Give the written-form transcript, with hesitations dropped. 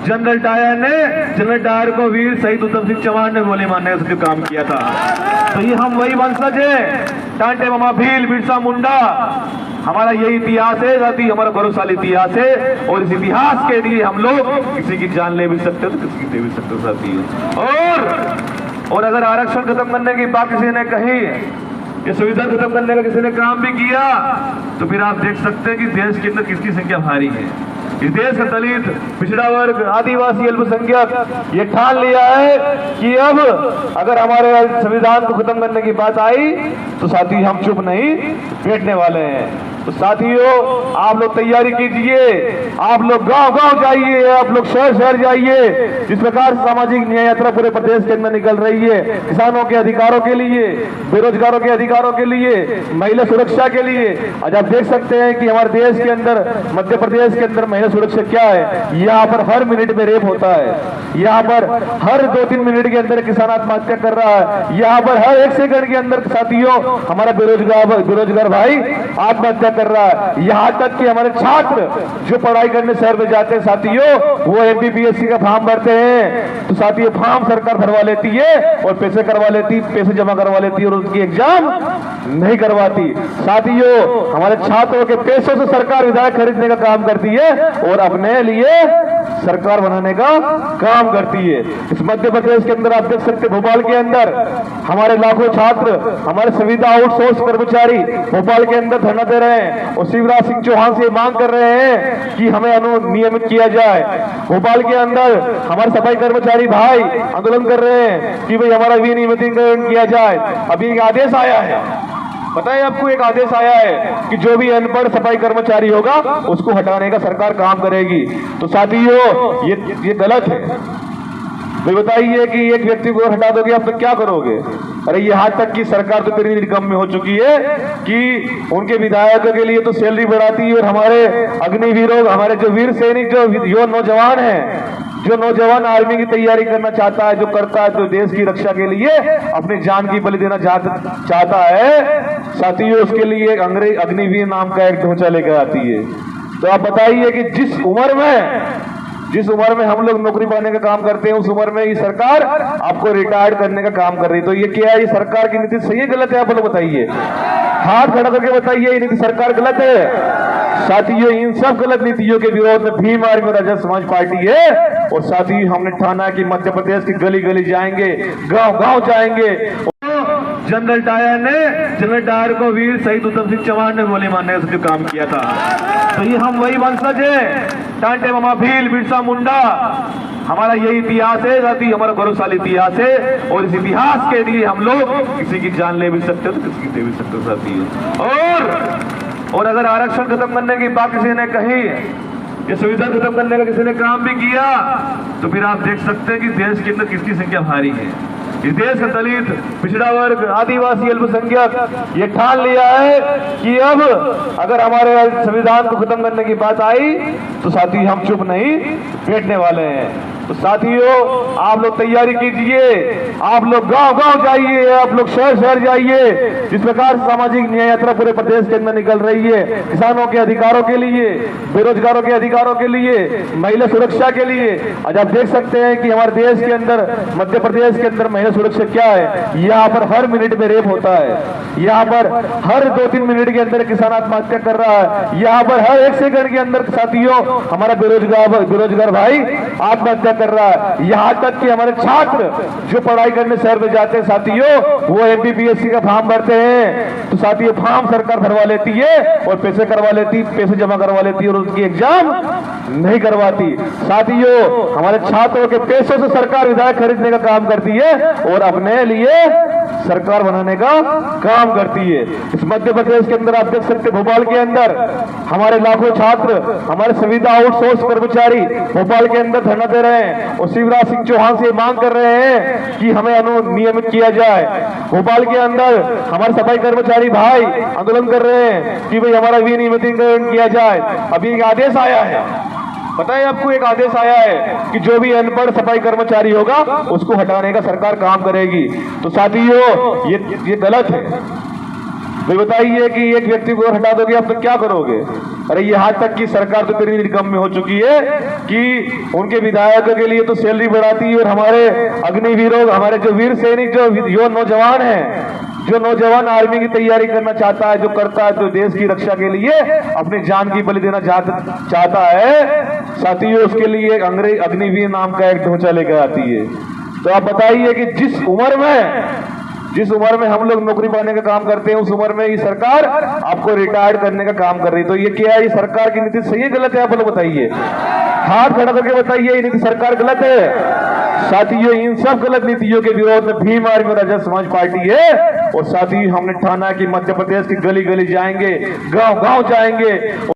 General Dyer को वीर शहीद उत्तम सिंह चौहान ने गोली मारने का काम किया था। तो ये हम वही वंशज है, टांटे मामा भील, बिरसा मुंडा। हमारा यही इतिहास है, साथी हमारा गौरवशाली इतिहास है। और इस इतिहास के लिए हम लोग किसी की जान ले भी सकते हो तो किसी की दे भी सकते हो साथी। और अगर आरक्षण खत्म करने की बात किसी ने कही, ये सुविधा खत्म करने का किसी ने काम भी किया, तो फिर आप देख सकते हैं कि देश के अंदर किसकी संख्या भारी है। इस देश का दलित, पिछड़ा वर्ग, आदिवासी, अल्पसंख्यक ये ठान लिया है कि अब अगर हमारे संविधान को खत्म करने की बात आई तो साथी हम चुप नहीं बैठने वाले हैं। तो साथियों, आप लोग तैयारी कीजिए, आप लोग गांव-गांव जाइए, आप लोग शहर जाइए। जिस प्रकार सामाजिक न्याय यात्रा पूरे प्रदेश के अंदर निकल रही है, किसानों के अधिकारों के लिए, बेरोजगारों के अधिकारों के लिए, महिला सुरक्षा के लिए। आज आप देख सकते हैं कि हमारे देश के अंदर, मध्य प्रदेश के अंदर महिला सुरक्षा क्या है। यहाँ पर हर मिनट में रेप होता है, यहाँ पर हर 2-3 मिनट के अंदर किसान आत्महत्या कर रहा है, यहाँ पर हर 1 सेकंड के अंदर साथियों हमारा बेरोजगार भाई आत्महत्या कर रहा है। यहाँ तक कि हमारे छात्र जो पढ़ाई करने शहर में जाते हैं साथियों, वो एमपीपीएससी का फॉर्म भरते हैं, तो साथियों फॉर्म सरकार भरवा लेती है और पैसे करवा लेती, पैसे जमा करवा लेती है और उसकी एग्जाम नहीं करवाती। साथियों, हमारे छात्रों के पैसों से सरकार विधायक खरीदने का काम करती है और अपने लिए सरकार बनाने का काम करती है। इस मध्य प्रदेश के अंदर आप देख सकते हैं, भोपाल के अंदर हमारे लाखों छात्र, हमारे संविदा आउटसोर्स कर्मचारी भोपाल के अंदर धरना दे रहे हैं और शिवराज सिंह चौहान से मांग कर रहे हैं कि हमें नियमित किया जाए। भोपाल के अंदर हमारे सफाई कर्मचारी भाई आंदोलन कर रहे हैं कि भाई हमारा विनियमितीकरण किया जाए। अभी एक आदेश आया है, पता है आपको, एक आदेश आया है कि जो भी अनपढ़ सफाई कर्मचारी होगा उसको हटाने का सरकार काम करेगी। तो साथियों, ये गलत है। भाई बताइए कि एक व्यक्ति को हटा दोगे आप तो क्या करोगे? अरे यहाँ तक कि सरकार तो इतनी निकम्मी हो चुकी है कि उनके विधायकों के लिए तो सैलरी बढ़ाती है और हमारे अग्निवीरों, हमारे जो वीर सैनिक, जो नौजवान हैं, जो नौजवान आर्मी की तैयारी करना चाहता है, जो करता है, जो देश की रक्षा के लिए अपनी जान की बलि देना चाहता है साथियों, उसके लिए एक अग्निवीर नाम का एक ढांचा लेकर आती है। तो आप बताइए कि जिस उम्र में हम लोग नौकरी पाने का काम करते हैं, उस उम्र में ये सरकार आपको रिटायर्ड करने का काम कर रही है। तो ये क्या है? ये सरकार की नीति सही है गलत है? आप लोग बताइए, हाथ खड़ा करके बताइए, ये नीति सरकार गलत है। साथियों, इन सब गलत नीतियों के विरोध में भीम आर्मी राजद समाज पार्टी है और साथियों हमने ठाना कि मध्य प्रदेश की गली गली जाएंगे, गांव-गांव जाएंगे। जनरल डायर को वीर शहीद उत्तम सिंह चौहान ने गोली मारने का काम किया था। तो ये हम वही वंशज है, टांटे मामा भील, बिरसा मुंडा। हमारा यही इतिहास है, साथी हमारा गौरवशाली इतिहास है। और इस इतिहास के लिए हम लोग किसी की जान ले भी सकते हो तो किसी की दे भी सकते हो साथी। और अगर आरक्षण खत्म करने की बात किसी ने कही, ये सुविधा खत्म करने का किसी ने काम भी किया, तो फिर आप देख सकते हैं कि देश के अंदर किसकी संख्या भारी है। इस देश का दलित, पिछड़ा वर्ग, आदिवासी, अल्पसंख्यक ये ठान लिया है कि अब अगर हमारे संविधान को खत्म करने की बात आई तो साथी हम चुप नहीं बैठने वाले हैं। तो साथियों, आप लोग तैयारी कीजिए, आप लोग गांव-गांव जाइए, आप लोग शहर जाइए। जिस प्रकार सामाजिक न्याय यात्रा पूरे प्रदेश के अंदर निकल रही है, किसानों के अधिकारों के लिए, बेरोजगारों के अधिकारों के लिए, महिला सुरक्षा के लिए। आज आप देख सकते हैं कि हमारे देश के अंदर, मध्य प्रदेश के अंदर महिला सुरक्षा क्या है। यहाँ पर हर मिनट में रेप होता है, यहाँ पर हर 2-3 मिनट के अंदर किसान आत्महत्या कर रहा है, यहाँ पर हर 1 सेकंड के अंदर साथियों हमारा बेरोजगार भाई आत्महत्या कर रहा है। यहाँ तक कि हमारे छात्र जो पढ़ाई करने शहर में जाते हैं साथियों, वो एमपीपीएससी का फॉर्म भरते हैं, तो साथियों फॉर्म सरकार भरवा लेती है और पैसे करवा लेती, पैसे जमा करवा लेती है और उसकी एग्जाम नहीं करवाती। साथियों, हमारे छात्रों के पैसों से सरकार विधायक खरीदने का काम करती है और अपने लिए सरकार बनाने का काम करती है। इस मध्य प्रदेश के अंदर आप देख सकते हैं, भोपाल के अंदर हमारे लाखों छात्र, हमारे संविदा आउटसोर्स कर्मचारी भोपाल के अंदर धरना दे रहे हैं और शिवराज सिंह चौहान से मांग कर रहे हैं कि हमें नियमित किया जाए। भोपाल के अंदर हमारे सफाई कर्मचारी भाई आंदोलन कर रहे हैं कि भाई हमारा विनियमितीकरण किया जाए। अभी एक आदेश आया है, पता है आपको, एक आदेश आया है कि जो भी अनपढ़ सफाई कर्मचारी होगा उसको हटाने का सरकार काम करेगी। तो साथियों, ये गलत है। तो बताइए कि एक व्यक्ति को हटा दोगे आप तो क्या करोगे? अरे यहाँ तक कि सरकार तो इतनी निकम्मी हो चुकी है कि उनके विधायकों के लिए तो सैलरी बढ़ाती है, और हमारे अग्निवीरों, हमारे जो वीर सैनिक, जो नौजवान हैं, जो नौजवान आर्मी की तैयारी करना चाहता है, जो करता है, जो देश की रक्षा के लिए अपनी जान की बलि देना चाहता है, साथियों, उसके लिए एक अंग्रेज अग्निवीर नाम का एक ढांचा लेकर आती है। तो आप बताइए कि जिस उम्र में हम लोग नौकरी पाने का काम करते हैं, उस उम्र में ये सरकार आपको रिटायर्ड करने का काम कर रही है। तो ये क्या है? ये सरकार की नीति सही है गलत है? आप लोग बताइए, हाथ खड़ा करके बताइए, ये नीति सरकार गलत है? साथियों, इन सब गलत नीतियों के विरोध में भीम आर्मी और आजाद समाज पार्टी है। और साथियों, हमने ठाना कि मध्य प्रदेश की गली गली जाएंगे, गांव गांव जाएंगे।